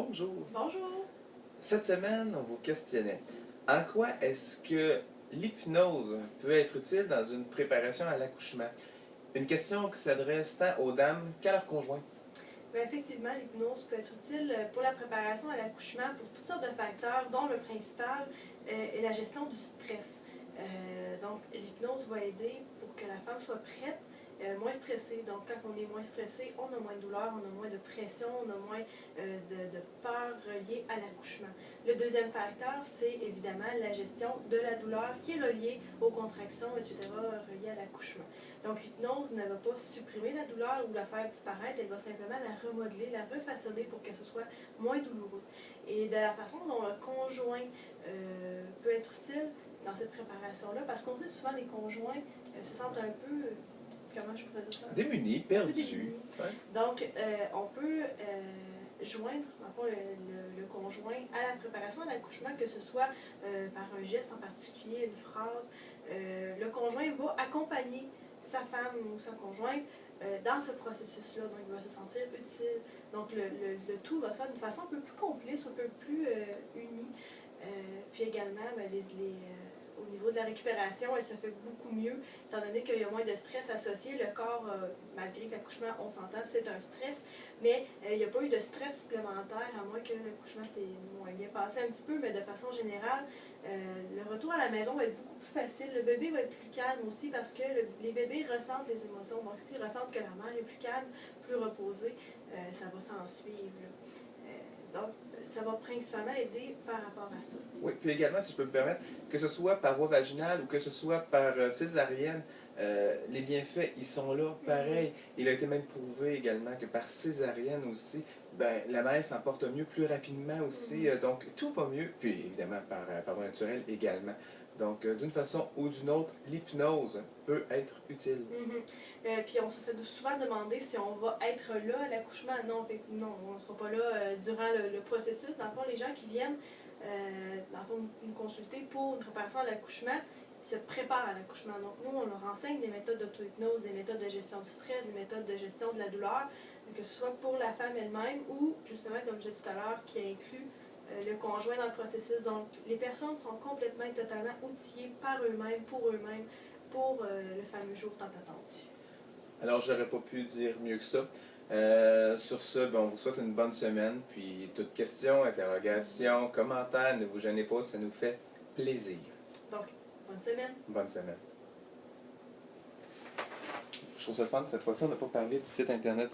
Bonjour. Bonjour. Cette semaine, on vous questionnait. En quoi est-ce que l'hypnose peut être utile dans une préparation à l'accouchement? Une question qui s'adresse tant aux dames qu'à leurs conjoints. Bien, effectivement, l'hypnose peut être utile pour la préparation à l'accouchement pour toutes sortes de facteurs, dont le principal est la gestion du stress. Donc, l'hypnose va aider pour que la femme soit prête, moins stressée. Donc, quand on est moins stressé, on a moins de douleur, on a moins de pression, on a moins de peur reliée à l'accouchement. Le deuxième facteur, c'est évidemment la gestion de la douleur qui est reliée aux contractions, etc., reliées à l'accouchement. Donc, l'hypnose ne va pas supprimer la douleur ou la faire disparaître, elle va simplement la remodeler, la refaçonner pour que ce soit moins douloureux. Et de la façon dont le conjoint peut être utile dans cette préparation-là, parce qu'on sait souvent les conjoints se sentent un peu, comment je pourrais dire ça? Démunis, perdus. Ouais. Donc, on peut joindre le conjoint à la préparation à l'accouchement, que ce soit par un geste en particulier, une phrase. Le conjoint va accompagner sa femme ou son conjoint dans ce processus-là. Donc, il va se sentir utile. Donc, le tout va se faire d'une façon un peu plus complice, un peu plus unie. Puis également, au niveau de la récupération, elle se fait beaucoup mieux, étant donné qu'il y a moins de stress associé. Le corps, malgré que l'accouchement, on s'entend, c'est un stress, mais il n'y a pas eu de stress supplémentaire, à moins que l'accouchement s'est moins bien passé un petit peu, mais de façon générale, le retour à la maison va être beaucoup plus facile. Le bébé va être plus calme aussi parce que les bébés ressentent les émotions. Donc, s'ils ressentent que la mère est plus calme, plus reposée, ça va s'en suivre. Donc, ça va principalement aider par rapport à ça. Oui, puis également, si je peux me permettre, que ce soit par voie vaginale ou que ce soit par césarienne, les bienfaits, ils sont là, pareil. Il a été même prouvé également que par césarienne aussi, ben, la mère s'en porte mieux plus rapidement aussi. Donc, tout va mieux, puis évidemment par voie naturelle également. Donc, d'une façon ou d'une autre, l'hypnose peut être utile. Puis on se fait souvent demander si on va être là à l'accouchement. Non, on ne sera pas là durant le processus. Dans le fond, les gens qui viennent dans le fond, nous consulter pour une préparation à l'accouchement se préparent à l'accouchement. Donc nous, on leur enseigne des méthodes d'auto-hypnose, des méthodes de gestion du stress, des méthodes de gestion de la douleur, que ce soit pour la femme elle-même ou, justement, comme je disais tout à l'heure, qui inclut le conjoint dans le processus. Donc, les personnes sont complètement et totalement outillées par eux-mêmes, pour le fameux jour tant attendu. Alors, j'aurais pas pu dire mieux que ça. Sur ce, ben, on vous souhaite une bonne semaine. Puis, toute question, interrogation, commentaire, ne vous gênez pas, ça nous fait plaisir. Donc, bonne semaine. Bonne semaine. Je trouve ça le fun. Cette fois-ci, on n'a pas parlé du site internet.